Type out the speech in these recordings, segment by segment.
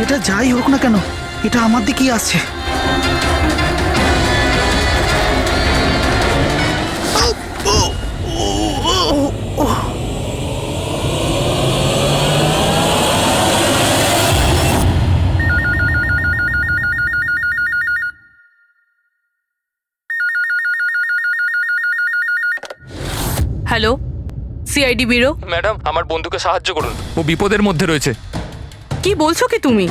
এটা যাই হোক না কেন, এটা আমার দিকেই আসছে। Hello, CID bureau. ম্যাডাম, আমার বন্ধুকে সাহায্য করুন, ও বিপদের মধ্যে রয়েছে। কি বলছো কি তুমি?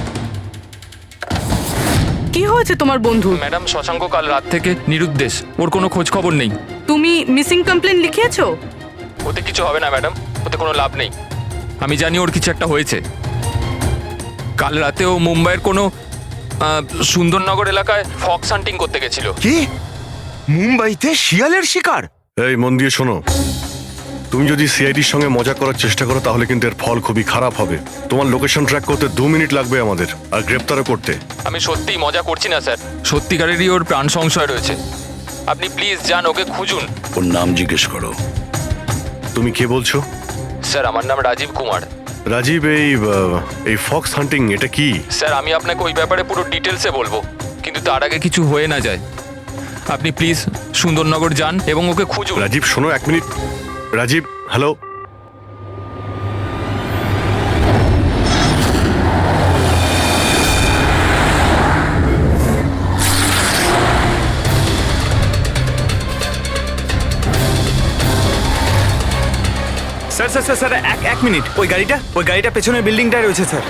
কি হয়েছে তোমার বন্ধু? ম্যাডাম, শশাঙ্ক কাল রাত থেকে নিরুদ্দেশ, ওর কোনো খোঁজ খবর নেই। তুমি মিসিং কমপ্লেন লিখিয়েছো? ওতে কিছু হবে না ম্যাডাম, ওতে কোনো লাভ নেই। আমি জানি ওর কিছু একটা হয়েছে। কাল রাতে ও মুম্বাইয়ের কোনো সুন্দরনগর এলাকায় ফক্স হান্টিং করতে গেছিল। কি? মুম্বাইতে শিয়ালের শিকার? এই মন দিয়ে শোনো, তুমি যদি সিআইডির সঙ্গে মজা করার চেষ্টা করো তাহলে কিন্তু এর ফল খুবই খারাপ হবে। তোমার লোকেশন ট্র্যাক করতে 2 মিনিট লাগবে আমাদের, আর গ্রেপ্তারও করতে। আমি সত্যিই মজা করছি না স্যার, সত্যিকারেরই ওর প্রাণ সংশয় রয়েছে। আপনি প্লিজ যান, ওকে খুঁজুন। ওর নাম জিজ্ঞেস করো। তুমি কে বলছো? স্যার, আমার নাম রাজীব কুমার। রাজীব, এই ফক্স হান্টিং এটা কি? স্যার, আমি আপনাকে ওই ব্যাপারে পুরো ডিটেলসে বলবো, কিন্তু তার আগে কিছু হয়ে না যায়। আপনি প্লিজ সুন্দরনগর যান এবং ওকে খুঁজুন। রাজীব শোনো, 1 minute. Rajiv, hello. Sir sir sir sir, এক মিনিট। ওই গাড়িটা পেছনের বিল্ডিংটায় রয়েছে স্যার।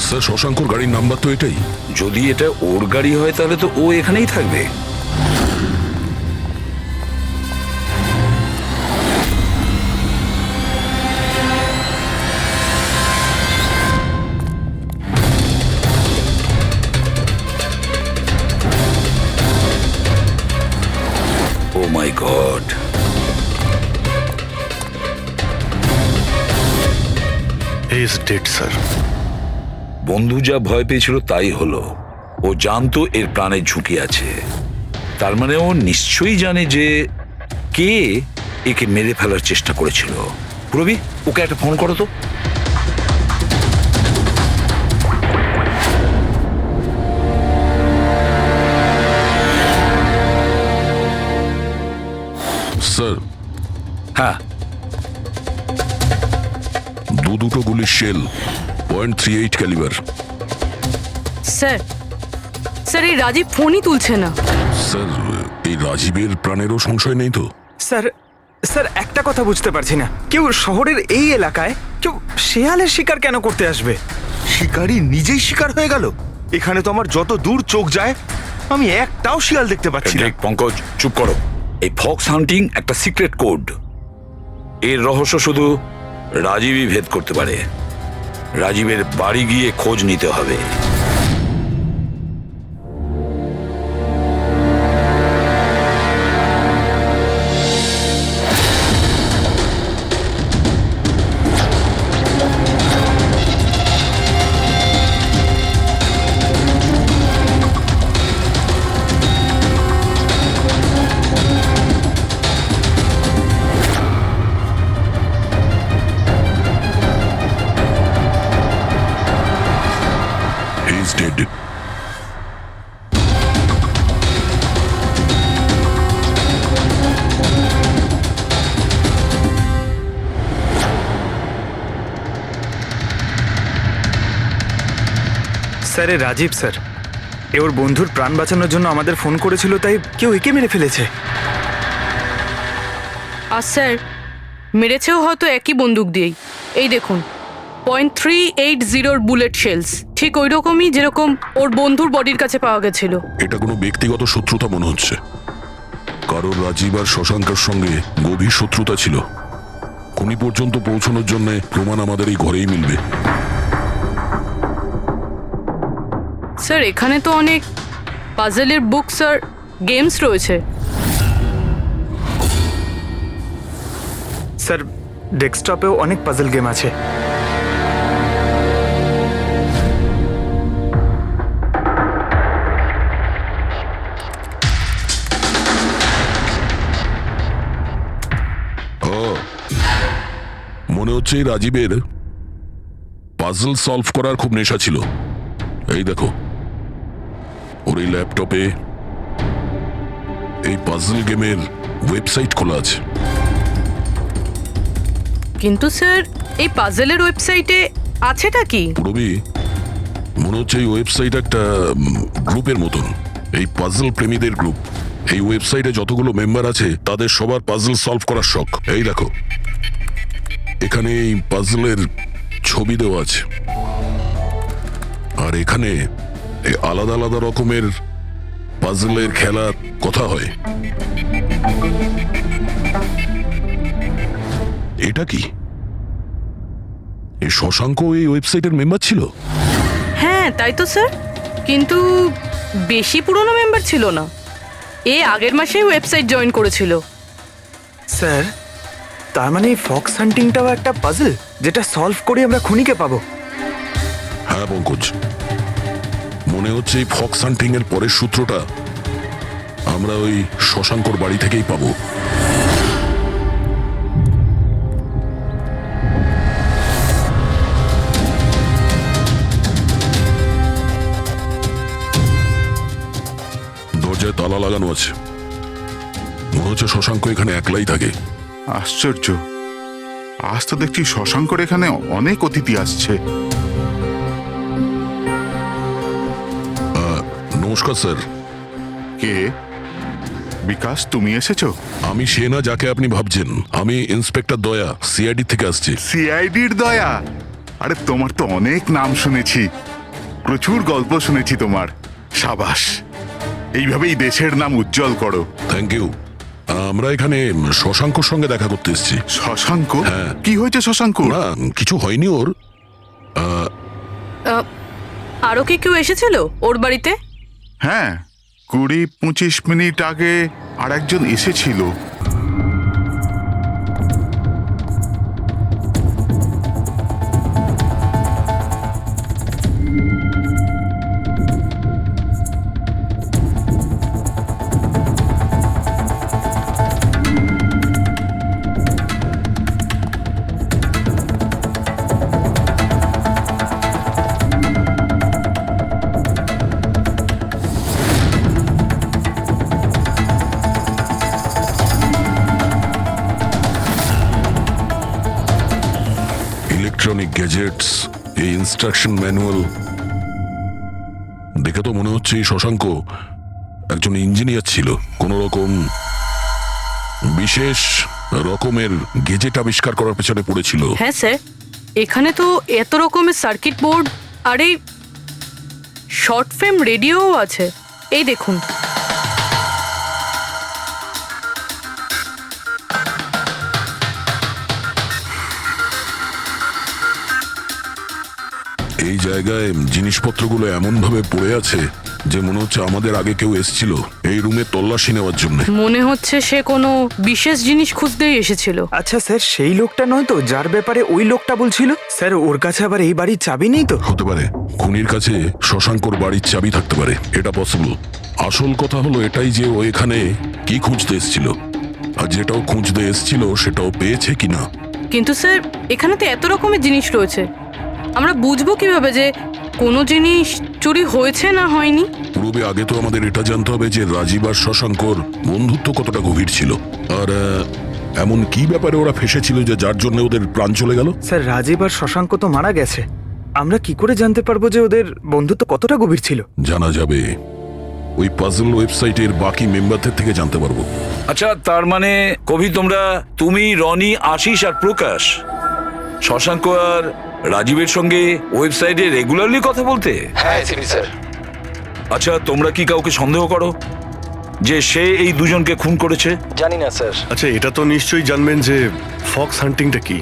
স্যার, শশাঙ্কর গাড়ির নাম্বার তো এটাই। যদি এটা ওর গাড়ি হয় তাহলে তো ও এখানেই থাকবে। Oh my god, he is dead sir. বন্ধু যা ভয় পেয়েছিল তাই হলো। ও জানতো এর প্রাণের ঝুঁকি আছে, তার মানে ও নিশ্চয়ই জানে যে কে একে মেরে ফেলার চেষ্টা করেছিল। প্রবি, ওকে একটা ফোন করো তো। স্যার, হ্যাঁ, দুটো গুলির শেল, .38 ক্যালিবার। স্যার, স্যার এই রাজীব ফোনই তুলছে না। স্যার, এই রাজীবের প্রাণেরও সংশয় নেই তো? স্যার স্যার, একটা কথা বুঝতে পারছি না, কেউ শহরের এই এলাকায় কেউ শেয়ালের শিকার কেন করতে আসবে? শিকারী নিজেই শিকার হয়ে গেল। এখানে তো আমার যত দূর চোখ যায় আমি একটাও শিয়াল দেখতে পাচ্ছি না। পঙ্কজ, চুপ করো। এই ফক্স হান্টিং একটা সিক্রেট কোড। এর রহস্য শুধু রাজীবই ভেদ করতে পারে। রাজীবের বাড়ি গিয়ে খোঁজ নিতে হবে। He is dead. স্যার, এ রাজীব স্যার, এ ওর বন্ধুর প্রাণ বাঁচানোর জন্য আমাদের ফোন করেছিল, তাই কেউ একে মেরে ফেলেছে। আর স্যার, মেরেছেও হয়তো একই বন্দুক দিয়েই। এই দেখুন, .380 বুলেট শেলস, ঠিক ওই রকমই যেরকম ওর বন্ধুর বডির কাছে পাওয়া গেছিল। এটা কোনো ব্যক্তিগত শত্রুতা মনে হচ্ছে। কারণ রাজীব আর শশাঙ্কের সঙ্গে গভীর শত্রুতা ছিল। খুনি পর্যন্ত পৌঁছানোর জন্য প্রমাণ আমাদের এই ঘরেই মিলবে। স্যার, এখানে তো অনেক পাজলের বুকস আর গেমস রয়েছে। স্যার, ডেস্কটপেও অনেক পাজল গেম আছে। হচ্ছে এই রাজীবের পাজল সলভ করার খুব নেশা ছিল। এই দেখো, ওর এই ল্যাপটপে এই পাজল গেমের ওয়েবসাইট খোলা আছে। কিন্তু স্যার এই পাজেলের ওয়েবসাইটে আছেটা কি? পুরবি, মনে হচ্ছে এই ওয়েবসাইট একটা গ্রুপের মতন, এই পাজল প্রেমীদের গ্রুপ। এই ওয়েবসাইটে যতগুলো মেম্বার আছে তাদের সবার পাজল সলভ করার শখ। এই দেখো, এখানে এই পাজলের ছবি দেওয়া আছে, আর এখানে এই আলাদা আলাদা রকমের পাজলের খেলার কথা হয়। এটা কি? এই শশাঙ্ক এই ওয়েবসাইটের মেম্বার ছিল? হ্যাঁ তাই তো স্যার, কিন্তু বেশি পুরনো মেম্বার ছিল না। এ আগের মাসেই ওয়েবসাইট জয়েন করেছিল। স্যার, তার মানে ফক্স হান্টিংটাও একটা পাজল, যেটা সলভ করে আমরা খুনিকে পাবো। হ্যাঁ পঙ্কজ, মনে হচ্ছে এই ফক্স হান্টিং এর পরের সূত্রটা আমরা ওই শশাঙ্কর বাড়ি থেকেই পাবো। দরজায় তালা লাগানো আছে, মনে হচ্ছে শশাঙ্ক এখানে একলাই থাকে। আশ্চর্য, আজ তো দেখছি শশাঙ্কর এখানে অনেক অতিথি আসছে। নমস্কার স্যার। কে? বিকাশ, তুমি এসেছো? আমি সে না যাকে আপনি ভাবছেন। আমি ইন্সপেক্টর দয়া, সিআইডি থেকে আসছি। সিআইডির দয়া? আরে তোমার তো অনেক নাম শুনেছি, প্রচুর গল্প শুনেছি তোমার। সাবাস, এইভাবেই দেশের নাম উজ্জ্বল করো। Thank you. আমরা এখানে শশাঙ্কর সঙ্গে দেখা করতে এসেছি। শশাঙ্ক? হ্যাঁ। কি হয়েছে শশাঙ্ক? না, কিছু হয়নি ওর। আরও কি কেউ এসেছিল ওর বাড়িতে? হ্যাঁ, 20-25 মিনিট আগে আর একজন এসেছিল। ইলেকট্রনিক গ্যাজেটস, এই ইনস্ট্রাকশন ম্যানুয়াল দেখে তো মনে হচ্ছে এই শশাঙ্ক একজন ইঞ্জিনিয়ার ছিল, কোন রকম বিশেষ রকমের গেজেট আবিষ্কার করার পেছনে পড়েছিল। হ্যাঁ স্যার, এখানে তো এত রকমের সার্কিট বোর্ড আর এই শর্ট ফিল্ম রেডিওও আছে। এই দেখুন। এই জায়গায় জিনিসপত্রগুলো এমন ভাবে পড়ে আছে যে মনে হচ্ছে আমাদের আগে কেউ এসেছিল এই রুমে তল্লাশি নেওয়ার জন্য। মনে হচ্ছে সে কোনো বিশেষ জিনিস খুঁজতেই এসেছিল। আচ্ছা স্যার, সেই লোকটা নয় তো যার ব্যাপারে ওই লোকটা বলছিল? স্যার, ওর কাছে আবার এই বাড়ির চাবি নেই তো? হতে পারে খুনির কাছে শশাঙ্কর বাড়ির চাবি থাকতে পারে, এটা পসিবল। আসল কথা হলো এটাই যে ও এখানে কি খুঁজতে এসেছিল, আর যেটাও খুঁজতে এসেছিল সেটাও পেয়েছে কিনা। কিন্তু স্যার, এখানে তো এত রকমের জিনিস রয়েছে, আমরা বুঝবো কিভাবে যে কোনো জিনিস চুরি হয়েছে না হয়নি? পূর্বে আগে তো আমাদের এটা জানতে হবে যে রাজীব আর শশাঙ্কর বন্ধুত্ব কতটা গভীর ছিল, আর এমন কি ব্যাপারে ওরা ফেসেছিল যে যার জন্য ওদের প্রাণ চলে গেল। স্যার, রাজীব আর শশাঙ্ক তো মারা গেছে, আমরা কি করে জানতে পারবো যে ওদের বন্ধুত্ব কতটা গভীর ছিল? জানা যাবে ওই পাজল ওয়েবসাইটের বাকি মেম্বারদের থেকে জানতে পারবো। আচ্ছা, তার মানে কবি তুমি, রনি, আশিস আর প্রকাশ শশাঙ্ক আর রাজীবের সঙ্গে ওয়েবসাইটে রেগুলারলি কথা বলতে? হ্যাঁ এসিপি স্যার। আচ্ছা, তোমরা কি কাউকে সন্দেহ করো যে সে এই দুজনকে খুন করেছে? জানি না স্যার। আচ্ছা, এটা তো নিশ্চয়ই জানবেন যে ফক্স হান্টিংটা কি।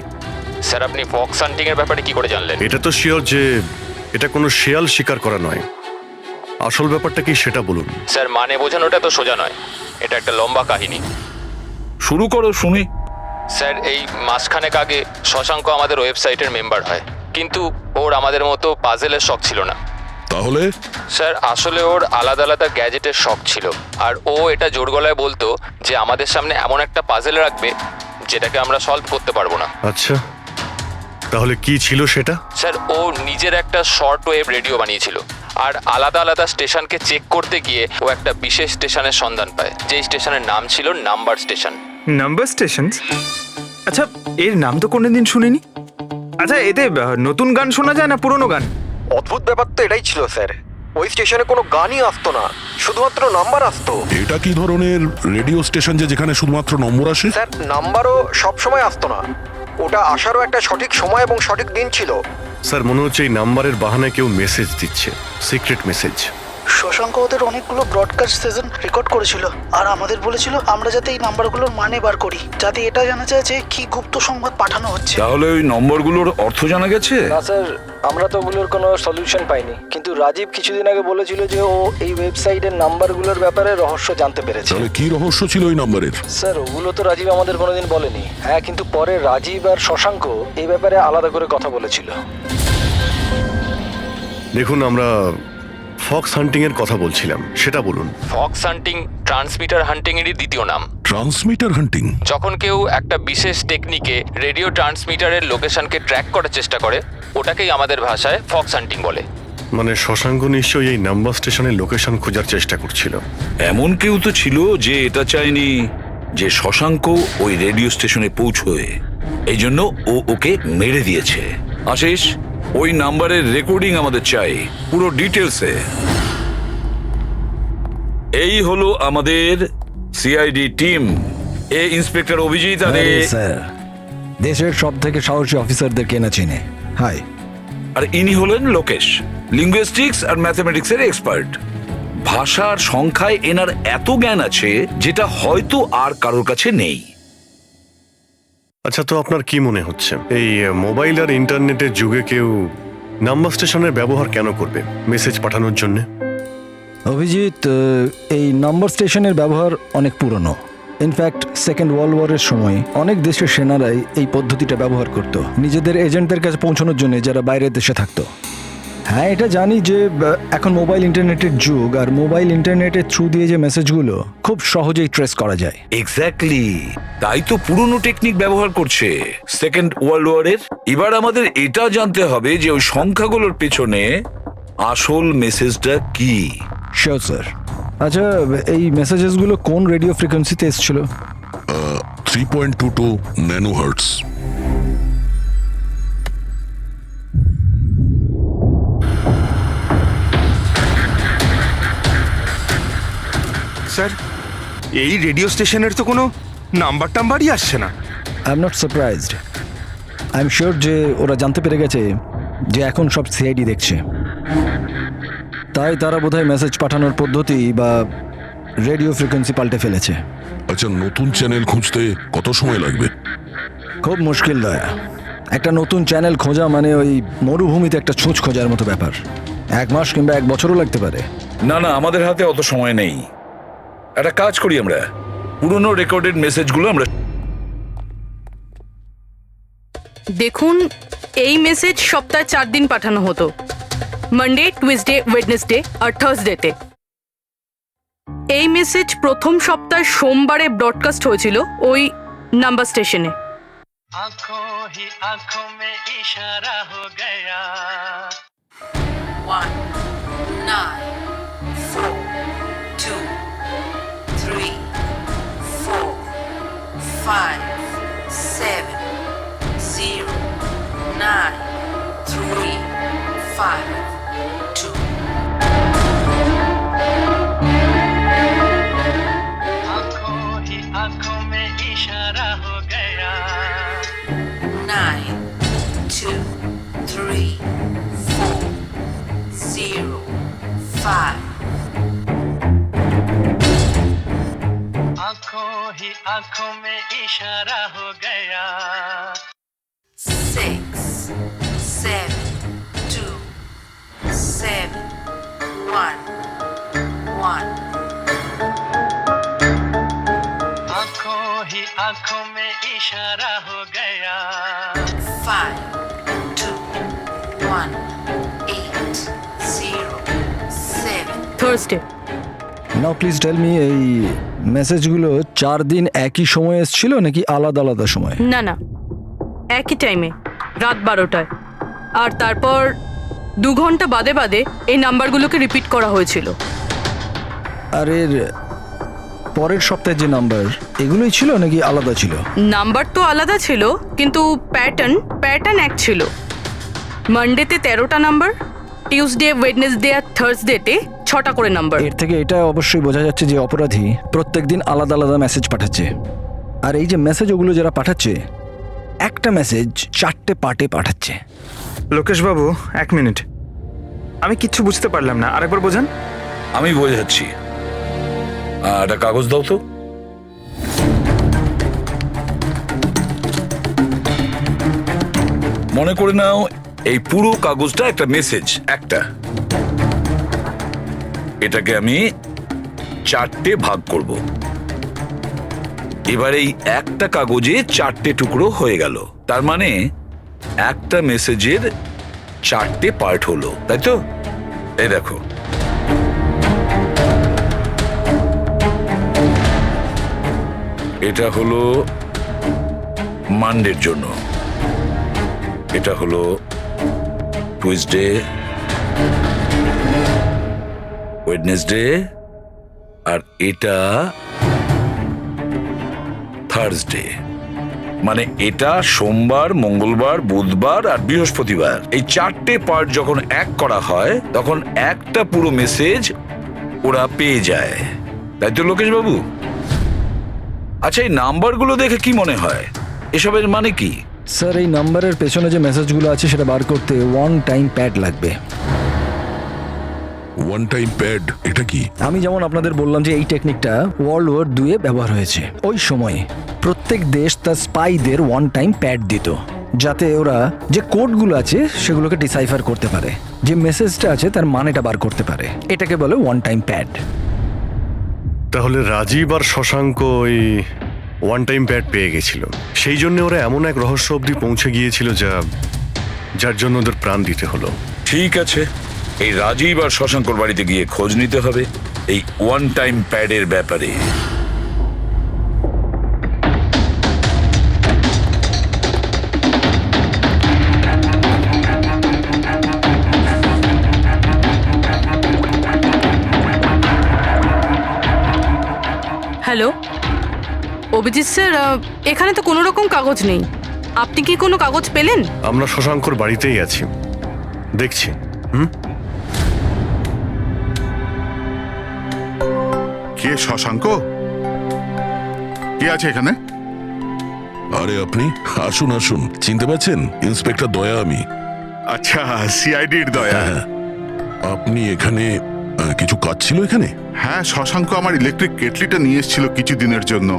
স্যার, আপনি ফক্স হান্টিং এর ব্যাপারে কি করে জানলেন? এটা তো শিওর যে এটা কোনো শেয়াল শিকার করা নয়। আসল ব্যাপারটা কি সেটা বলুন। স্যার, মানে বোঝানোটা তো সোজা নয়, এটা একটা লম্বা কাহিনী। শুরু করো শুনি। স্যার, এই মাসখানেক আগে শশাঙ্ক আমাদের ওয়েবসাইটের মেম্বার হয়, কিন্তু ওর আমাদের মতো পাজেলের শখ ছিল না। তাহলে স্যার, আসলে ওর আলাদা আলাদা গ্যাজেটের শখ ছিল, আর ও এটা জোর গলায় বলতো যে আমাদের সামনে এমন একটা পাজেল রাখবে যেটাকে আমরা সলভ করতে পারবো না। আচ্ছা, তাহলে কি ছিল সেটা? স্যার ও নিজের একটা শর্ট ওয়েভ রেডিও বানিয়েছিল, আর আলাদা আলাদা স্টেশনকে চেক করতে গিয়ে ও একটা বিশেষ স্টেশনের সন্ধান পায়, যেই স্টেশনের নাম ছিল নাম্বার স্টেশন। Number station? আচ্ছা, এর নাম তো কোনোদিন শুনিনি। আচ্ছা, এতে নতুন গান শোনা যায় না পুরনো গান? অদ্ভুত ব্যাপার তো এটাই ছিল স্যার, ওই স্টেশনে কোনো গানই আসতো না, শুধুমাত্র নাম্বার আসতো। এটা কি ধরনের রেডিও স্টেশন যে যেখানে শুধুমাত্র নম্বর আসে? স্যার, নাম্বারও সব সময় আসতো না, ওটা আসারও একটা সঠিক সময় এবং সঠিক দিন ছিল। স্যার, মনে হচ্ছে এই নাম্বারের বাহানায় কেউ মেসেজ দিচ্ছে, সিক্রেট মেসেজ। শশাঙ্ক ওদের অনেকগুলো ব্রডকাস্ট সেশন রেকর্ড করেছিল আর আমাদের বলেছিল আমরা যাতে এই নাম্বারগুলোর মানে বার করি, যাতে এটা জানা যায় যে কি গুপ্ত সংবাদ পাঠানো হচ্ছে। তাহলে ওই নম্বরগুলোর অর্থ জানা গেছে? না স্যার, আমরা তো ওগুলোর কোনো সলিউশন পাইনি, কিন্তু রাজীব কিছুদিন আগে বলেছিল যে ও এই ওয়েবসাইটের নাম্বারগুলোর ব্যাপারে রহস্য জানতে পেরেছে। তাহলে কি রহস্য ছিল ওই নাম্বারের? স্যার, ওগুলো তো রাজীব আমাদের কোনোদিন বলেনি। হ্যাঁ, কিন্তু পরে রাজীব আর শশাঙ্ক এই ব্যাপারে আলাদা করে কথা বলেছিল। দেখুন, আমরা ফক্স হান্টিং এর কথা বলছিলাম, সেটা বলুন। ফক্স হান্টিং ট্রান্সমিটার হান্টিং এরই দ্বিতীয় নাম। ট্রান্সমিটার হান্টিং? যখন কেউ একটা বিশেষ টেকনিকে রেডিও ট্রান্সমিটারের লোকেশনকে ট্র্যাক করার চেষ্টা করে, ওটাকেই আমাদের ভাষায় ফক্স হান্টিং বলে। মানে শশাঙ্ক নিশ্চয়ই এই নাম্বার স্টেশনের লোকেশন খোঁজার চেষ্টা করছিল। এমন কেউ তো ছিল যে এটা চায়নি যে শশাঙ্ক ওই রেডিও স্টেশনে পৌঁছয়, এই জন্য ও ওকে মেরে দিয়েছে। আশিস, ওই নাম্বারের রেকর্ডিং আমাদের চাই, পুরো ডিটেলসে। এই হলো আমাদের সিআইডি টিম। এ ইন্সপেক্টর অভিজিৎ আর স্যার, দেশের সব থেকে সাহসী অফিসারদের কেনা চিনে। হাই। আর ইনি হলেন লোকেশ, লিঙ্গুইস্টিক্স আর ম্যাথমেটিক্সের এক্সপার্ট। ভাষার সংখ্যায় এনার এত জ্ঞান আছে যেটা হয়তো আর কারোর কাছে নেই। আচ্ছা, তো আপনার কি মনে হচ্ছে এই মোবাইল আর ইন্টারনেটের যুগে কেউ নাম্বার স্টেশনের ব্যবহার কেন করবে মেসেজ পাঠানোর জন্য? অভিজিৎ, এই নাম্বার স্টেশনের ব্যবহার অনেক পুরনো। ইনফ্যাক্ট সেকেন্ড ওয়ার্ল্ড ওয়ারের সময় অনেক দেশের সেনারাই এই পদ্ধতিটা ব্যবহার করত নিজেদের এজেন্টদের কাছে পৌঁছানোর জন্য, যারা বাইরের দেশে থাকতো। হ্যাঁ, এটা জানি যে এখন মোবাইল ইন্টারনেটের যুগ, আর মোবাইল ইন্টারনেটের থ্রু দিয়ে যে মেসেজগুলো খুব সহজেই ট্রেস করা যায়। এক্স্যাক্টলি, তাই তো পুরনো টেকনিক ব্যবহার করছে সেকেন্ড ওয়ার্ল্ড ওয়ারের। এবার আমাদের এটা জানতে হবে যে ওই সংখ্যাগুলোর পেছনে আসল মেসেজটা কি। Sure sir. আচ্ছা, এই মেসেজেসগুলো কোন রেডিও ফ্রিকোয়েন্সিতে এসেছিল? 3.22 ন্যানোহার্টজ। স্যার, এই রেডিও স্টেশনের তো কোনো নাম্বার টাম্বারই আসছে না। I am not surprised. I am sure যে ওরা জানতে পেরে গেছে যে এখন সব সিআইডি দেখছে, তাই তারা বোধহয় মেসেজ পাঠানোর পদ্ধতি বা রেডিও ফ্রিকোয়েন্সি পাল্টে ফেলেছে। আচ্ছা, নতুন চ্যানেল খুঁজতে কত সময় লাগবে? খুব মুশকিল দয়া। একটা নতুন চ্যানেল খোঁজা মানে ওই মরুভূমিতে একটা ছুঁচ খোঁজার মতো ব্যাপার। 1 মাস কিংবা 1 বছরও লাগতে পারে। না না, আমাদের হাতে অত সময় নেই। একটা কাজ করি, আমরা পুরনো রেকর্ডেড মেসেজগুলো আমরা দেখুন, এই মেসেজ সপ্তাহে 4 দিন পাঠানো হতো, মানডে, টুইসডে, ওয়েডনেসডে আর থার্সডেতে। এই মেসেজ প্রথম সপ্তাহে সোমবারে ব্রডকাস্ট হয়েছিল ওই নাম্বার স্টেশনে। आंखों ही आंखों में इशारा हो गया। 1 9 4 2 3 4 5 7 0 9 3 5 2। आंखों ही आंखों में इशारा हो गया। 9 2 3 4 0 5। आंखों ही आंखों में इशारा हो गया। 6 7 2 7 1 1। आंखों ही आंखों में इशारा हो गया। 5 2 1 8 0 7। Thursday. Now please tell me, এই মেসেজগুলো 4 দিন একই সময় এসেছিল নাকি আলাদা আলাদা সময়? না না, একই টাইমে। রাত 12টায়। আর তারপর 2 ঘন্টা বাদে বাদে এই নাম্বারগুলোকে রিপিট করা হয়েছিল। আর এর পরের সপ্তাহে যে নাম্বার, এগুলোই ছিল নাকি আলাদা ছিল? নাম্বার তো আলাদা ছিল, কিন্তু প্যাটার্ন এক ছিল। মানডেতে 13টা নাম্বার, টিউসডে, ওয়েডনেসডে আর থার্সডেতে 6টা করে নাম্বার। এর থেকে এটা অবশ্যই বোঝা যাচ্ছে যে অপরাধী প্রত্যেকদিন আলাদা আলাদা মেসেজ পাঠাচ্ছে। আর এই যে মেসেজ ওগুলো যারা পাঠাচ্ছে, একটা মেসেজ 4টে পার্টে পাঠাচ্ছে। লোকেশ বাবু, 1 মিনিট, আমি কিচ্ছু বুঝতে পারলাম না, আরেকবার বোঝান। আমি বোঝাচ্ছি। একটা কাগজ দাও তো। মনে করে নাও এই পুরো কাগজটা একটা মেসেজ, একটা। এটাকে আমি 4টে ভাগ করব। এবার এই একটা কাগজে 4টে টুকরো হয়ে গেল। তার মানে একটা মেসেজের 4টে পার্ট হলো, তাই তো? এই দেখো, এটা হলো মানডের জন্য, এটা হলো টুইসডে, ওয়েডনেসডে, আর এটা থার্সডে। মানে এটা সোমবার, মঙ্গলবার, বুধবার আর বৃহস্পতিবার। এই 4টে পার্ট যখন এক করা হয় তখন একটা পুরো মেসেজ ওরা পেয়ে যায়, তাই তো লোকেশ বাবু? আচ্ছা, এই নাম্বারগুলো দেখে কি মনে হয়, এসবের মানে কি? স্যার, এই নাম্বারের পেছনে যে মেসেজগুলো আছে সেটা বার করতে 1 টাইম প্যাড লাগবে। 1 টাইম প্যাড এটা কি? আমি যেমন আপনাদের বললাম যে এই টেকনিকটা ওয়ার্ল্ড ওয়ার 2 এ ব্যবহার হয়েছে। ওই সময়ে প্রত্যেক দেশ তার স্পাইদের 1 টাইম প্যাড দিত, যাতে ওরা যে কোডগুলো আছে সেগুলোকে ডিসাইফার করতে পারে, যে মেসেজটা আছে তার মানেটা বার করতে পারে। এটাকে বলে 1 টাইম প্যাড। তাহলে রাজীব আর শশাঙ্ক ওই 1 টাইম প্যাড পেয়ে গেছিল, সেই জন্য ওরা এমন এক রহস্য অবধি পৌঁছে গিয়েছিল যার জন্য ওদের প্রাণ দিতে হলো। ঠিক আছে, এই রাজীব আর শশাঙ্কর বাড়িতে গিয়ে খোঁজ নিতে হবে এই 1 টাইম প্যাডের ব্যাপারে। হ্যালো অভিজিৎ স্যার, এখানে তো কোনো রকম কাগজ নেই। আপনি কি কোনো কাগজ পেলেন? আমরা শশাঙ্কর বাড়িতেই আছি, দেখছি। কে শশাঙ্ক? কে আছে এখানে? আরে আপনি আসুন আসুন, চিনতে পারছেন? ইন্সপেক্টর দয়া আমি। আচ্ছা, সিআইডির দয়া। আপনি এখানে কিছু কাজ ছিল এখানে? হ্যাঁ, শশাঙ্ক আমার ইলেকট্রিক কেটলিটা নিয়ে এসেছিল কিছু দিনের জন্য,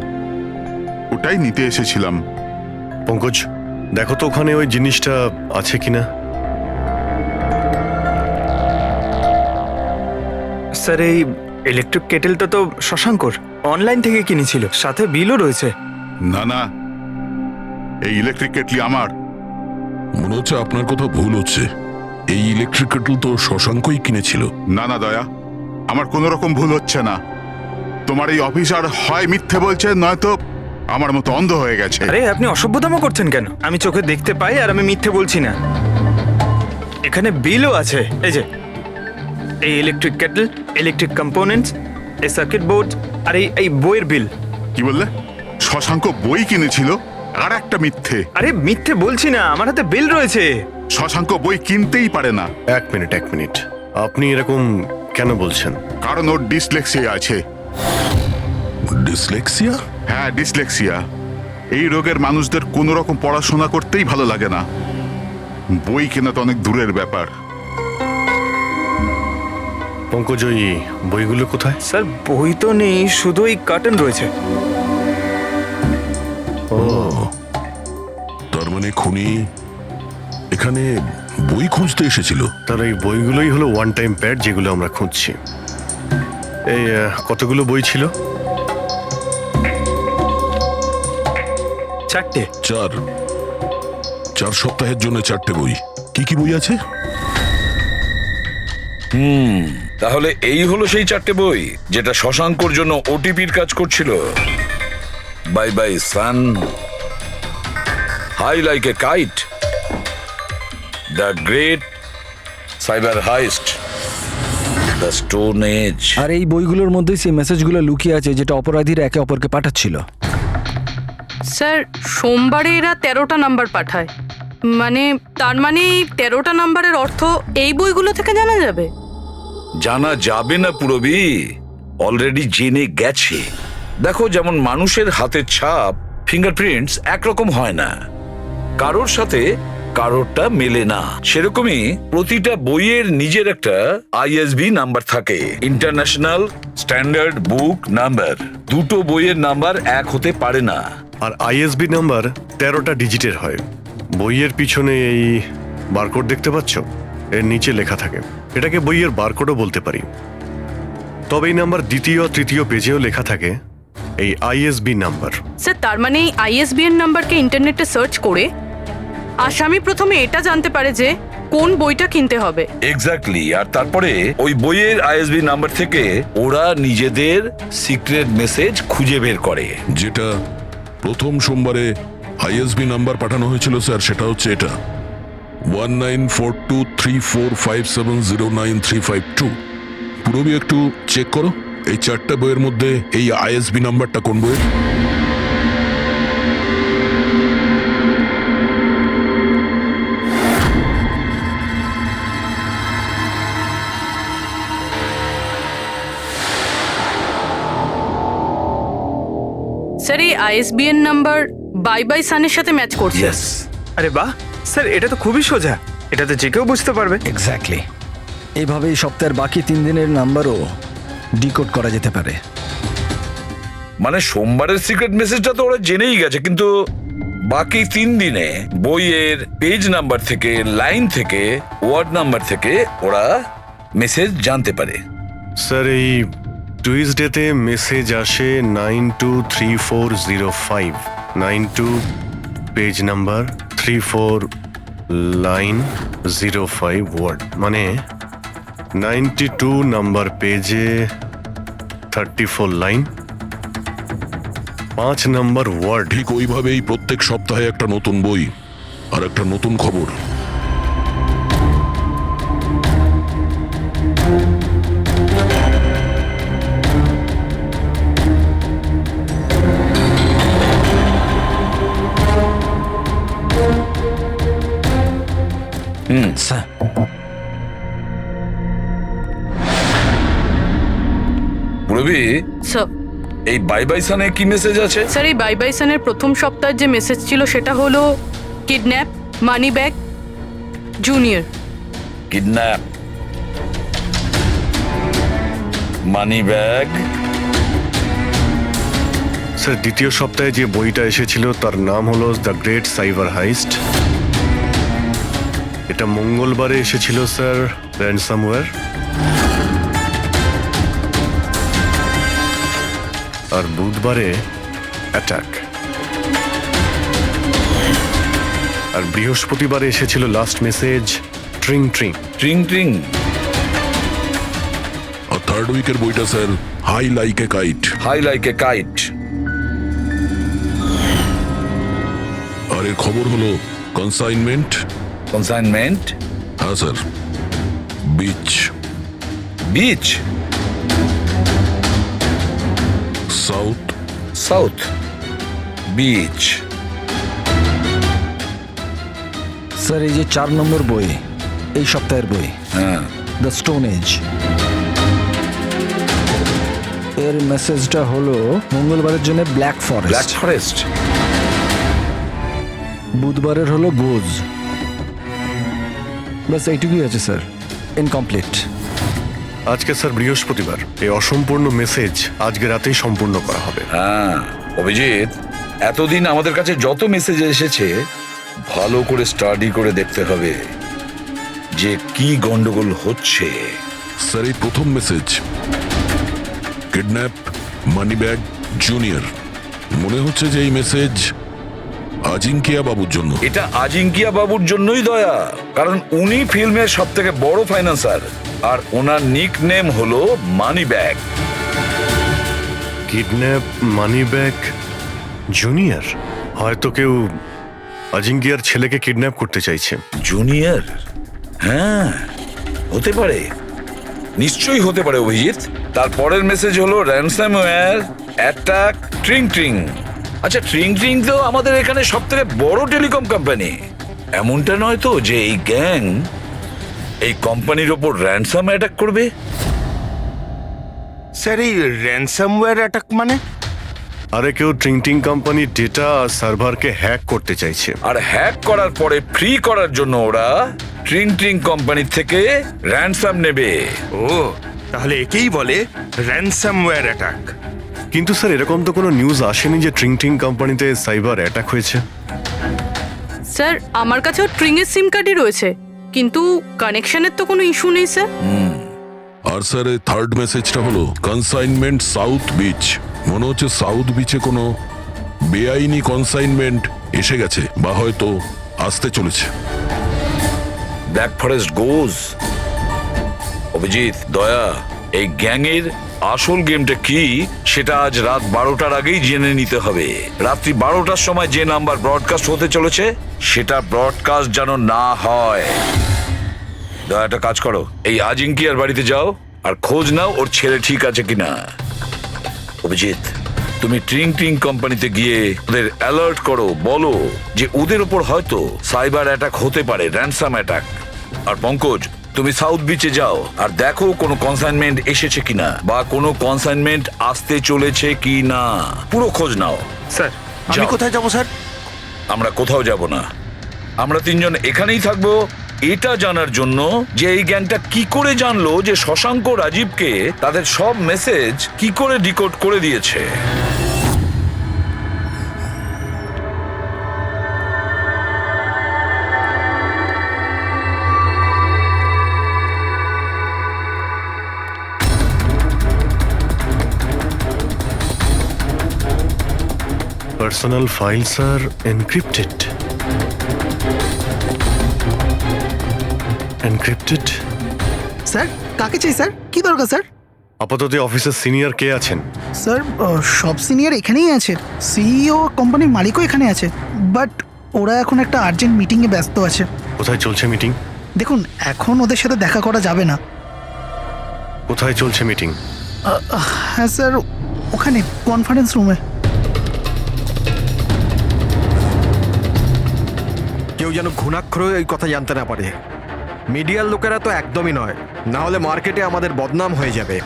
ওটাই নিতে এসেছিলাম। পঙ্কজ, দেখো তো ওখানে ওই জিনিসটা আছে কিনা। স্যার, এই ইলেকট্রিক কেটেলটা তো শশাঙ্কর অনলাইন থেকে কিনেছিল, সাথে বিলও রয়েছে। না না, এই ইলেকট্রিক কেটলি আমার। মনে হচ্ছে আপনার কোথাও ভুল হচ্ছে। এই ইলেকট্রিক কেটল তো শশাঙ্কই কিনেছিল। না না দয়া, আমার কোনো রকম ভুল হচ্ছে না। তোমার এই অফিসার হয় মিথ্যে বলছে, নয়তো আমার মতো অন্ধ হয়ে গেছে। আরে আপনি অসভ্যতামো করছেন কেন? আমি চোখে দেখতে পাই আর আমি মিথ্যে বলছি না। এখানে বিলও আছে, এই যে এই ইলেকট্রিক কেটল, ইলেকট্রিক কম্পোনেন্টস, এই সার্কিট বোর্ড আর এই বইয়ের বিল। কি বললে? শশাঙ্ক বই কিনেছিল? আর একটা মিথ্যে। আরে মিথ্যে বলছি না, আমার হাতে বিল রয়েছে। শশাঙ্ক বই কিনতেই পারে না। এক মিনিট, আপনি এরকম কেন বলছেন? কারণ ওর ডিসলেক্সিয়া আছে। ডিসলেক্সিয়া? হ্যাঁ, ডিসলেক্সিয়া। এই রোগের মানুষদের কোনো রকম পড়াশোনা করতেই ভালো লাগে না। বই কেনা তো অনেক দূরের ব্যাপার। পঙ্কজ, ওই বইগুলো কোথায়? স্যার, বই তো নেই, শুধু এই কার্টন রয়েছে। ও, তার মানে খুনি এখানে বই খুঁজতে এসেছিল। তার এই বইগুলোই হলো 1 টাইম প্যাড, যেগুলো আমরা খুঁজছি। এই কতগুলো বই ছিল? 4টে। 4 সপ্তাহের জন্য 4টে বই। কি কি বই আছে? তাহলে এই হলো সেই 4টে বই যেটা শশাঙ্কর জন্য ওটিপির কাজ করছিল। Bye bye sun, high like a kite, the great cyber heist, the stone age. আর এই বইগুলোর মধ্যেই সেই মেসেজগুলো লুকিয়ে আছে যেটা অপরাধীরা একে অপরকে পাঠাচ্ছিল। স্যার সোমবারে এরা 13টা নাম্বার পাঠায়, মানে তার মানে এই 13টা নাম্বারের অর্থ এই বইগুলো থেকে জানা যাবে? জানা যাবে না পুরবি, অলরেডি জেনে গেছে। দেখো, যেমন মানুষের হাতের ছাপ ফিঙ্গারপ্রিন্টস একরকম হয় না, কারোর সাথে কারোরটা মেলে না, সেরকমই প্রতিটা বইয়ের নিজের একটা আইএসবি নাম্বার থাকে, ইন্টারন্যাশনাল স্ট্যান্ডার্ড বুক নাম্বার। দুটো বইয়ের নাম্বার এক হতে পারে না। আর আইএসবি নাম্বার 13টা ডিজিটের হয়। বইয়ের পিছনে এই বারকোড দেখতে পাচ্ছ, এর নিচে লেখা থাকে। এটাকে বইয়ের বারকোডও বলতে পারি। তবে এই নাম্বার দ্বিতীয় তৃতীয় পেজেও লেখা থাকে এই আইএসবি নাম্বার। স্যার তার মানে এই আইএসবিএন নাম্বারকে ইন্টারনেটে সার্চ করে আসামি প্রথমে এটা জানতে পারে যে কোন বইটা কিনতে হবে। এক্স্যাক্টলি। আর তারপরে ওই বইয়ের আইএসবি নাম্বার থেকে ওরা নিজেদের সিক্রেট মেসেজ খুঁজে বের করে। যেটা প্রথম সোমবারে আইএসবি নাম্বার পাঠানো হয়েছিল স্যার, সেটা হচ্ছে এটা 194234570935 পুরবি একটু চেক করো এই 4টা বইয়ের মধ্যে এই আইএসবি নাম্বারটা কোন বইয়ের। স্যার এই আইএসবিএন নাম্বার বাই বাই সানের সাথে ম্যাচ করছে। ইয়েস। আরে বাহ স্যার, এটা তো খুবই সোজা, এটা তো যে কেউ বুঝতে পারবে। এক্স্যাক্টলি। এইভাবেই সপ্তাহের বাকি 3 দিনের নাম্বারও ডিকোড করা যেতে পারে। মানে সোমবারের সিক্রেট মেসেজটা তো ওরা জেনেই গেছে, কিন্তু বাকি 3 দিনে বইয়ের পেজ নাম্বার থেকে, লাইন থেকে, ওয়ার্ড নাম্বার থেকে ওরা মেসেজ জানতে পারে। স্যার এই টুইসডেতে মেসেজ আসে 923405, 92 পেজ নাম্বার, 34 লাইন, 05 ওয়ার্ড, মানে 92 নাম্বার পেজে 34 লাইন, 5 নাম্বার ওয়ার্ড। ঠিক ওইভাবেই প্রত্যেক সপ্তাহে একটা নতুন বই আর একটা নতুন খবর। স্যার পুরবি, স্যার এই বাই বাই সানে কি মেসেজ আছে? স্যার এই বাই বাই সানের প্রথম সপ্তাহের যে মেসেজ ছিল সেটা হলো kidnap, money bag, junior. Kidnap, money bag. Sir দ্বিতীয় সপ্তাহে যে বইটা এসেছিল তার নাম হলো দ্য গ্রেট সাইবার হাইস্ট। এটা মঙ্গলবারে এসেছিল স্যার, র্যানসামওয়্যার। আর বুধবারে অ্যাটাক। আর বৃহস্পতিবারে এসেছিল last message tring tring. Tring tring. আর থার্ড উইকের বইটা sir high like a kite. High like a kite. আর এর খবর হলো কনসাইনমেন্ট। কনসাইনমেন্ট। হ্যাঁ sir. Beach. Beach. South. South beach. Sir এই যে 4 নম্বর বই, এই সপ্তাহের বই, হ্যাঁ, দ্য স্টোন এজ, এর মেসেজটা হলো মঙ্গলবারের জন্য ব্ল্যাক ফরেস্ট। Black forest. বুধবারের হলো গোজ। বাস এইটুকুই আছে স্যার, ইনকমপ্লিট। আজকে স্যার বৃহস্পতিবার, এই অসম্পূর্ণ মেসেজ আজকে রাতেই সম্পূর্ণ করা হবে। হ্যাঁ অভিজিৎ, এতদিন আমাদের কাছে যত মেসেজ এসেছে ভালো করে স্টাডি করে দেখতে হবে যে কি গন্ডগোল হচ্ছে। স্যার এই প্রথম message kidnap, money bag, junior, মনে হচ্ছে যে এই মেসেজ আজিঙ্কিয়া বাবুর জন্য। এটা আজিঙ্কিয়া বাবুর জন্যই দয়া, কারণ উনি ফিল্মের সব থেকে বড় ফাইন্যান্সার আর ওনার নিক নেম হলো money bag. Kidnap, money bag, junior, হয়তো কেউ আজিঙ্কিয়ার ছেলেকে কিডন্যাপ করতে চাইছে। জুনিয়র? হ্যাঁ, হতে পারে, নিশ্চয়ই হতে পারে অভিজিৎ। তারপরের মেসেজ হলো র্যানসামওয়্যার অ্যাটাক ট্রিং ট্রিং। আচ্ছা, ট্রিং ট্রিং তো আমাদের এখানে সব থেকে বড় টেলিকম কোম্পানি। এমনটা নয় তো যে এই গ্যাং এই কোম্পানির ওপর র্যানসাম অ্যাটাক করবে? স্যার, এই র্যানসামওয়্যার অ্যাটাক মানে? আরে কেউ ট্রিংটিং কোম্পানির ডেটা আর সার্ভারকে হ্যাক করতে চাইছে। আর হ্যাক করার পরে ফ্রি করার জন্য ওরা ট্রিং ট্রিং কোম্পানি থেকে র্যানসাম নেবে। ও, তাহলে একেই বলে র্যানসামওয়্যার অ্যাটাক। কিন্তু স্যার এরকম তো কোনো নিউজ আসেনি যে ট্রিংটিং কোম্পানিতে সাইবার অ্যাটাক হয়েছে। স্যার আমার কাছেও ট্রিংয়ের সিম কার্ডই রয়েছে, কিন্তু কানেকশনের তো কোনো ইস্যু নেই স্যার। আর স্যার এই থার্ড মেসেজটা হলো কনসাইনমেন্ট সাউথ বিচ। মনে হচ্ছে সাউথ বিচে কোনো বেআইনি কনসাইনমেন্ট এসে গেছে বা হয়তো আসতে চলেছে। ব্ল্যাক ফরেস্ট গোজ। অভিজিৎ, দয়া, এই গ্যাংয়ের আসল গেমটা কি সেটা আজ রাত 12টার আগেই জেনে নিতে হবে। রাত্রি 12টার সময় যে নাম্বার ব্রডকাস্ট হতে চলেছে সেটা ব্রডকাস্ট যেন না হয়। দয়া, একটা কাজ করো, এই আজিঙ্কিয়ার বাড়িতে যাও আর খোঁজ নাও ওর ছেলে ঠিক আছে কিনা। অভিজিৎ, তুমি ট্রিং ট্রিং কোম্পানিতে গিয়ে ওদের অ্যালার্ট করো, বলো যে ওদের ওপর হয়তো সাইবার অ্যাটাক হতে পারে, র্যানসাম অ্যাটাক। আর পঙ্কজ, তুমি সাউথ বিচে যাও আর দেখো কোনো কনসাইনমেন্ট এসেছে কিনা বা কোনো কনসাইনমেন্ট আসতে চলেছে কিনা, পুরো খোঁজ নাও। স্যার, আমি যাও। কোথায় যাব স্যার? আমরা কোথাও যাব না, আমরা তিনজন এখানেই থাকবো এটা জানার জন্য যে এই গ্যাংটা কি করে জানলো যে শশাঙ্ক রাজীবকে তাদের সব মেসেজ কি করে ডিকোড করে দিয়েছে। পার্সোনাল ফাইলস আর এনক্রিপ্টেড। এনক্রিপ্টেড? স্যার কাকে চাই স্যার? কি দরকার স্যার? আপাতত অফিসের সিনিয়র কে আছেন? স্যার সব সিনিয়র এখানেই আছে, সিইও কোম্পানির মালিকও এখানে আছে, বাট ওরা এখন একটা আর্জেন্ট মিটিংয়ে ব্যস্ত আছে। কোথায় চলছে মিটিং? দেখুন, এখন ওদের সাথে দেখা করা যাবে না। কোথায় চলছে মিটিং? হ্যাঁ স্যার, ওখানে কনফারেন্স রুমে। কেউ যেন ঘুণাক্ষর এই কথা জানতে না পারে। মিডিয়ার লোকেরা তো একদমই নয়, না হলে মার্কেটে আমাদের বদনাম হয়ে যাবে।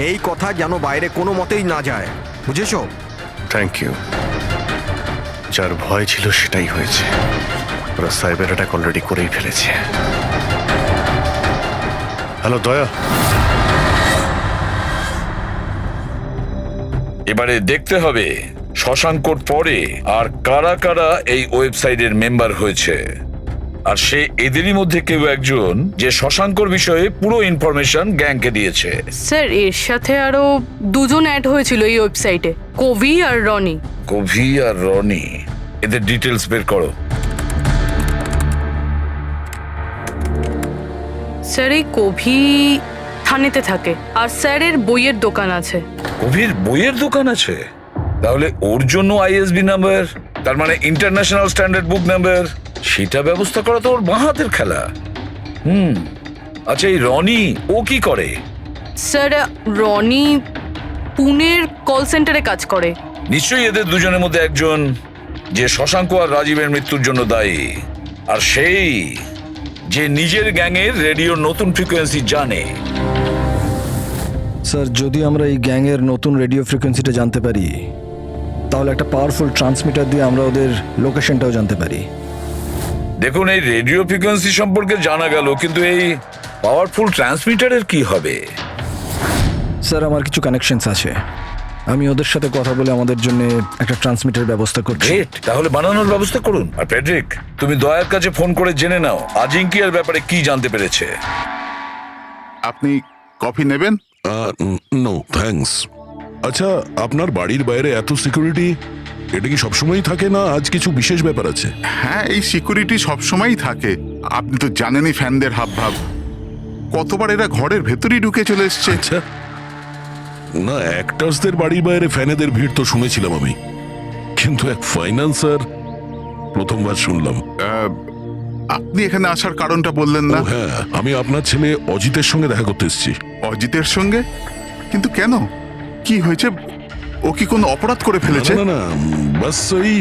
এই কথা যেন বাইরে কোনো মতেই না যায়, বুঝেছো? Thank you. যার ভয় ছিল সেটাই হয়েছে। ওরা সাইবার অ্যাটাক অলরেডি করেই ফেলেছে। হ্যালো দয়া। এবারে দেখতে হবে শশাঙ্কর পরে আর কারা কারা এই ওয়েবসাইটের মেম্বার হয়েছে। আর সে এদেরই মধ্যে কেউ একজন যে শশাঙ্কর বিষয়ে পুরো ইনফরমেশন গ্যাংকে দিয়েছে। স্যার এর সাথে আরো দুজন অ্যাড হয়েছিল এই ওয়েবসাইটে, কবি আর রনি। কবি আর রনি, এদের ডিটেলস বের করো। স্যার এই কবি থানেতে থাকে, আর স্যারের বইয়ের দোকান আছে। কবির বইয়ের দোকান আছে? তাহলে ওর জন্য আইএসবি নাম্বার, তার মানে ইন্টারন্যাশনাল স্ট্যান্ডার্ড বুক নাম্বার, সেটা ব্যবস্থা করা তো ওর বাঁ হাতের খেলা। আচ্ছা, এই রনি ও কি করে? স্যার রনি পুনের কল সেন্টারে কাজ করে। নিশ্চয়ই এদের দুজনের মধ্যে একজন যে শশাঙ্ক আর রাজীবের মৃত্যুর জন্য দায়ী, আর সেই যে নিজের গ্যাংয়ের রেডিওর নতুন ফ্রিকোয়েন্সি জানে। স্যার যদি আমরা এই গ্যাংয়ের নতুন রেডিও ফ্রিকোয়েন্সিটা জানতে পারি, তাহলে একটা পাওয়ারফুল ট্রান্সমিটার দিয়ে আমরা ওদের লোকেশনটাও জানতে পারি। দেখুন, এই রেডিও ফ্রিকোয়েন্সি সম্পর্কে জানা গেল, কিন্তু এই পাওয়ারফুল ট্রান্সমিটারের কি হবে? স্যার আমার কিছু কানেকশনস আছে, আমি ওদের সাথে কথা বলে আমাদের জন্য একটা ট্রান্সমিটার ব্যবস্থা করছি। গ্রেট, তাহলে বানানোর ব্যবস্থা করুন। আর প্যাট্রিক, তুমি দয়ার কাছে ফোন করে জেনে নাও আজিঙ্কিয়ার ব্যাপারে কি জানতে পেরেছে। আপনি কফি নেবেন? No thanks. আচ্ছা, আপনার বাড়ির বাইরে এত সিকিউরিটি, এটা কি সবসময়ই থাকে না আজ কিছু বিশেষ ব্যাপার আছে? হ্যাঁ, এই সিকিউরিটি সবসময়ই থাকে। আপনি তো জানেনই ফ্যানদের হাবভাব। কতবার এরা ঘরের ভেতরেই ঢুকে চলে এসছে। আচ্ছা, না অ্যাক্টার্সদের বাড়ির বাইরে ফ্যানেদের ভিড় তো শুনেছিলাম আমি, কিন্তু এক ফাইন্যান্সার প্রথমবার শুনলাম। আপনি এখানে আসার কারণটা বললেন ও না? হ্যাঁ, আমি আপনার ছেলে অজিতের সঙ্গে দেখা করতে এসেছি। অজিতের সঙ্গে? কিন্তু কেন, কি হয়েছে? ও কি কোনো অপরাধ করে ফেলেছে? না না, বাস ওই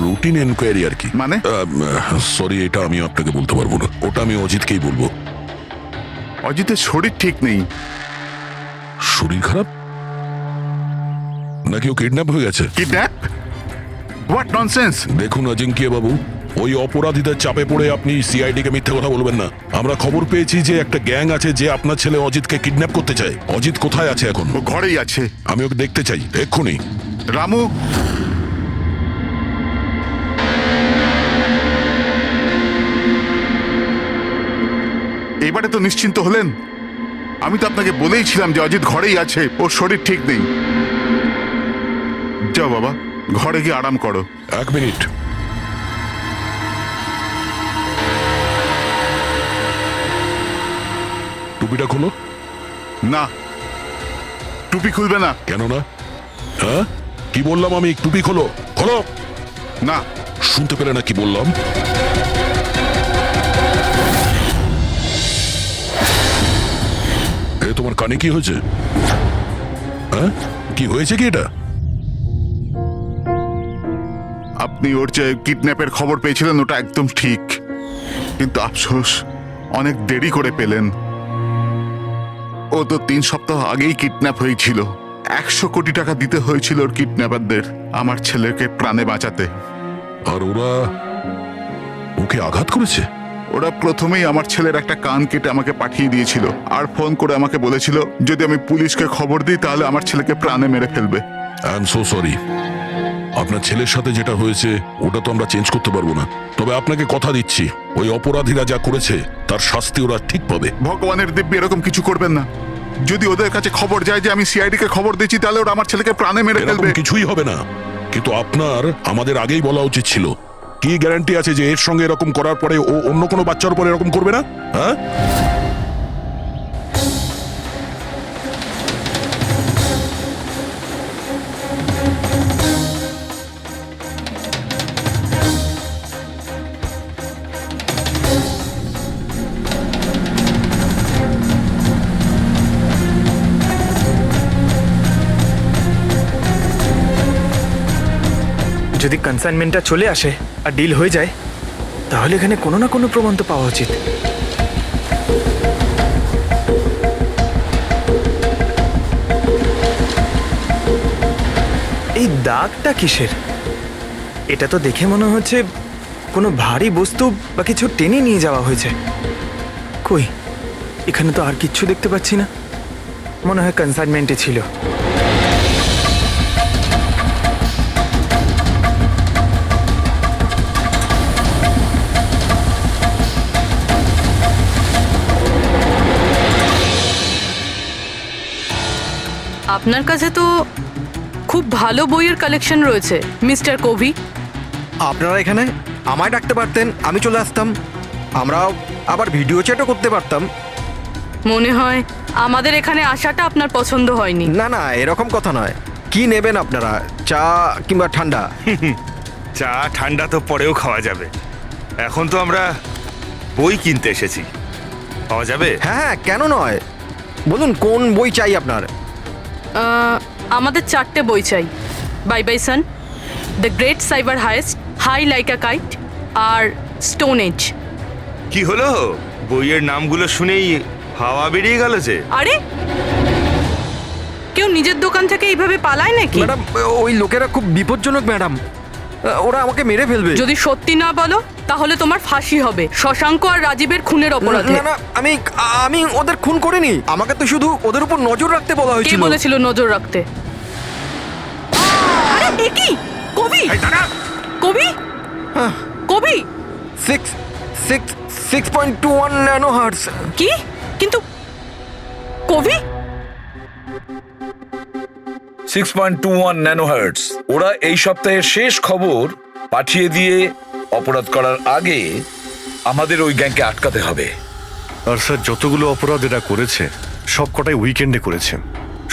রুটিন এনকোয়ারি আর কি। মানে? সরি, এটা আমি আপনাকে বলতে পারবো না, ওটা আমি অজিতকেই বলবো। অজিতের শরীর ঠিক নেই। শরীর খারাপ নাকি ও কিডন্যাপ হয়ে গেছে? কিডন্যাপ? What nonsense! দেখুন অজিঙ্কিয়া বাবু, ওই অপরাধীদের চাপে পড়ে আপনি সিআইডি কে মিথ্যে কথা বলবেন না। আমরা খবর পেয়েছি যে একটা গ্যাং আছে যে আপনার ছেলে অজিতকে কিডন্যাপ করতে চায়। অজিত কোথায় আছে এখন? ও ঘরেই আছে। আমি ওকে দেখতে চাই এক্ষুনি। রামু, এবারে তো নিশ্চিন্ত হলেন? আমি তো আপনাকে বলেইছিলাম যে অজিত ঘরেই আছে, ওর শরীর ঠিক নেই। যাও বাবা, ঘরে গিয়ে আরাম করো। এক মিনিট। টুপিটা খোলো। না, টুপি খুলবে না। কেন না? হ্যাঁ, কি বললাম আমি? টুপি খোলো, খোলো। না। শুনতে পেলে না কি বললাম? এ তোমার কানে কি হয়েছে? হ্যাঁ, কি হয়েছে কি এটা? আপনি ওর যে কিডন্যাপের খবর পেয়েছিলেন ওটা একদম ঠিক, কিন্তু আফসোস অনেক দেরি করে পেলেন। ও তো 3 সপ্তাহ আগেই কিডন্যাপ হয়েছিল। 100 কোটি টাকা দিতে হয়েছিল ওর কিডন্যাপারদের আমার ছেলেকে প্রাণে বাঁচাতে। আর ওরা ওকে আঘাত করেছে? ওরা প্রথমেই আমার ছেলের একটা কান কেটে আমাকে পাঠিয়ে দিয়েছিল, আর ফোন করে আমাকে বলেছিল যদি আমি পুলিশকে খবর দিই তাহলে আমার ছেলেকে প্রাণে মেরে ফেলবে। I am so sorry. আপনার ছেলের সাথে যেটা হয়েছে ওটা তো আমরা চেঞ্জ করতে পারবো না, তবে আপনাকে কথা দিচ্ছি ওই অপরাধীরা যা করেছে তার শাস্তি ওরা ঠিক পাবে। ভগবানের দিব্যি এরকম কিছু করবেন না। যদি ওদের কাছে খবর যায় যে আমি সিআইডি কে খবর দিচ্ছি তাহলে ওরা আমার ছেলেকে প্রাণে মেরে এরকম ফেলবে। কিছুই হবে না, কিন্তু আপনার আমাদের আগেই বলা উচিত ছিল। কি গ্যারান্টি আছে যে এর সঙ্গে এরকম করার পরে ও অন্য কোনো বাচ্চার উপর এরকম করবে না? হ্যাঁ, যদি কনসাইনমেন্টটা চলে আসে আর ডিল হয়ে যায় তাহলে এখানে কোনো না কোনো প্রমাণ তো পাওয়া উচিত। এই দাগটা কিসের? এটা তো দেখে মনে হচ্ছে কোনো ভারী বস্তু বা কিছু টেনে নিয়ে যাওয়া হয়েছে। কই, এখানে তো আর কিচ্ছু দেখতে পাচ্ছি না। মনে হয় কনসাইনমেন্টে ছিল। আপনার কাছে তো খুব ভালো বইয়ের কালেকশন রয়েছে মিস্টার কোভি। আপনারা এখানে আমায় ডাকতে পারতেন, আমি চলে আসতাম। আমরাও আবার ভিডিও চ্যাটও করতে পারতাম। মনে হয় আমাদের এখানে আসাটা আপনার পছন্দ হয়নি। না না, এরকম কথা নয়। কি নেবেন আপনারা, চা কিংবা ঠান্ডা? চা ঠান্ডা তো পরেও খাওয়া যাবে, এখন তো আমরা বই কিনতে এসেছি। পাওয়া যাবে? হ্যাঁ হ্যাঁ, কেন নয়, বলুন কোন বই চাই আপনার? আমাদের 4টে বই চাই। Bye bye sun, the great cyber heist, high like a kite আর স্টোন এজ। কি হলো, বইয়ের নামগুলো শুনেই হাওয়া বেরিয়ে গেল যে? আরে কেউ নিজের দোকান থেকে এইভাবে পালায় নাকি? ম্যাডাম, ওই লোকেরা খুব বিপজ্জনক ম্যাডাম, ওরা আমাকে মেরে ফেলবে। যদি সত্যি না বলো তাহলে তোমার ফাঁসি হবে শশাঙ্ক আর রাজীবের খুনের অপরাধে। না না, আমি ওদের খুন করিনি। আমাকে তো শুধু ওদের উপর নজর রাখতে বলা কে হয়েছিল। বলেছিল নজর রাখতে? আরে এ কি? কবি, কবি, কবি 6.21 ন্যানো হার্টজ। কি? কিন্তু কবি 6.21 ন্যানোহার্টজ। ওরা এই সপ্তাহের শেষ খবর পাঠিয়ে দিয়ে অপরাধ করার আগে আমাদের ওই গ্যাংকে আটকাতে হবে। আর স্যার, যতগুলো অপরাধ এরা করেছে সব কটাই উইকেন্ডে করেছে,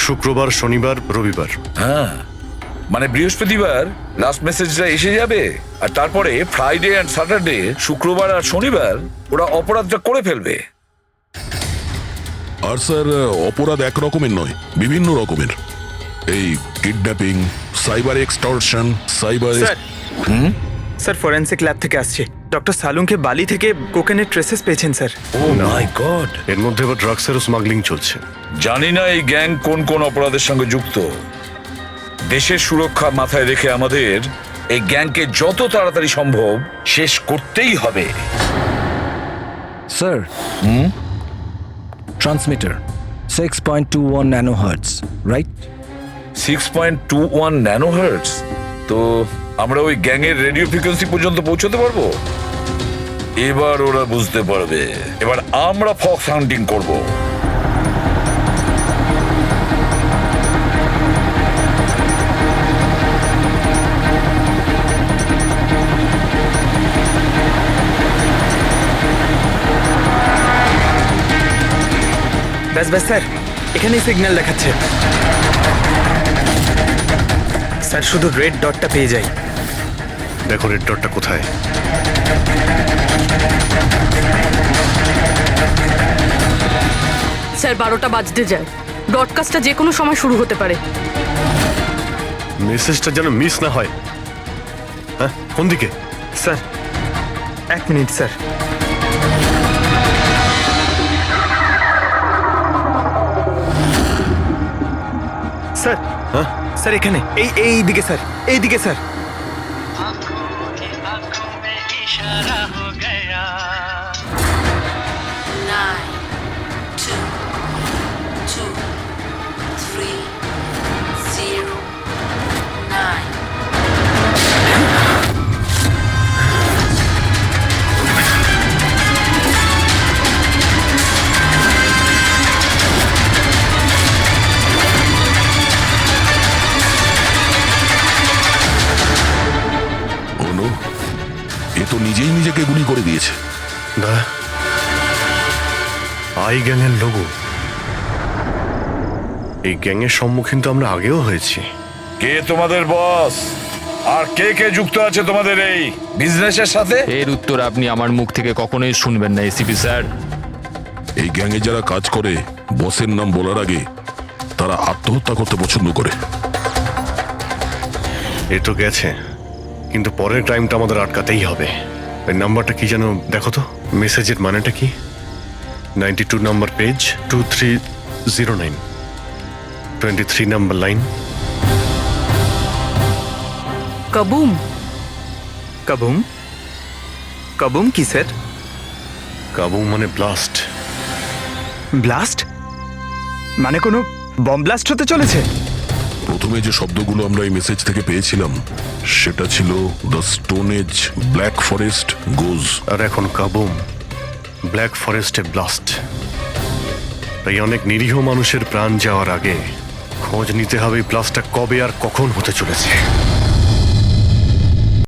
শুক্রবার, শনিবার, রবিবার। হ্যাঁ, মানে বৃহস্পতিবার লাস্ট মেসেজটা এসে যাবে, আর তারপরে ফ্রাইডে অ্যান্ড স্যাটারডে, শুক্রবার আর শনিবার ওরা অপরাধটা করে ফেলবে। আর স্যার অপরাধ এক রকমের নয়, বিভিন্ন রকমের। এই kidnapping, cyber extortion, cyber sir forensic lab থেকে আসছে। ডক্টর সালুংকে বালি থেকে কোকেনের ট্রেসেস পেয়েছেন স্যার। O my god! এর মধ্যে আবার ড্রাগসেরও স্মাগলিং চলছে। জানি না এই গ্যাং কোন কোন অপরাধের সঙ্গে যুক্ত। দেশের সুরক্ষা মাথায় রেখে আমাদের এই গ্যাংকে যত তাড়াতাড়ি সম্ভব শেষ করতেই হবে। Sir, transmitter 6.21 nanohertz, right? 6.21 nanohertz? তো আমরা ওই গ্যাংয়ের রেডিও ফ্রিকোয়েন্সি পর্যন্ত পৌঁছতে পারবো? এবার ওরা বুঝতে পারবে। এবার আমরা ফক্স হান্টিং করব। ব্যাস ব্যাস স্যার, এখানেই সিগন্যাল দেখাচ্ছে। স্যার শুধু রেড ডটটা পেয়ে যাই। দেখো রেড ডটটা কোথায়। স্যার 12টা বাজতে যায়, ব্রডকাস্টটা যে কোনো সময় শুরু হতে পারে। মেসেজটা যেন মিস না হয়। হ্যাঁ, কোন দিকে? Sir 1 minute sir. স্যার, হ্যাঁ স্যার এখানে, এই দিকে স্যার, এই দিকে স্যার। आंखों ही आंखों में इशारा हो गया 9, 2, 2, 3, 0, 9. অনু, এ তো নিজেই নিজেকে গুলি করে দিয়েছে। না, আই গ্যাংয়ের লোগো। এই গ্যাংয়ের সম্মুখীন তো আমরা আগেও হয়েছি। কে তোমাদের বস? আর কে কে যুক্ত আছে তোমাদের এই বিজনেসের সাথে? এর উত্তর আপনি আমার মুখ থেকে কখনোই শুনবেন না এসিপি স্যার। এই গ্যাংয়ে যারা কাজ করে বসের নাম বলার আগে তারা আত্মহত্যা করতে পছন্দ করে। এ তো গেছে, কিন্তু পরের ক্রাইমটা আমাদের আটকাতেই হবে। ওই নাম্বারটা কি যেন দেখো তো, মেসেজের মানেটা কি? 92 নাম্বার পেজ, 2309, 23 নাম্বার লাইন। কাবুম। কাবুম? কাবুম কি স্যার? কাবুম মানে ব্লাস্ট। ব্লাস্ট? মানে কোনো বম ব্লাস্ট হতে চলেছে? প্রথমে যে শব্দগুলো আমরা এই মেসেজ থেকে পেয়েছিলাম সেটা ছিল the stone age, black forest goes. আর এখন কাবুম, ব্ল্যাক ফরেস্টে ব্লাস্ট। তাই অনেক নিরীহ মানুষের প্রাণ যাওয়ার আগে খোঁজ নিতে হবে এই ব্লাস্টটা কবে আর কখন হতে চলেছে।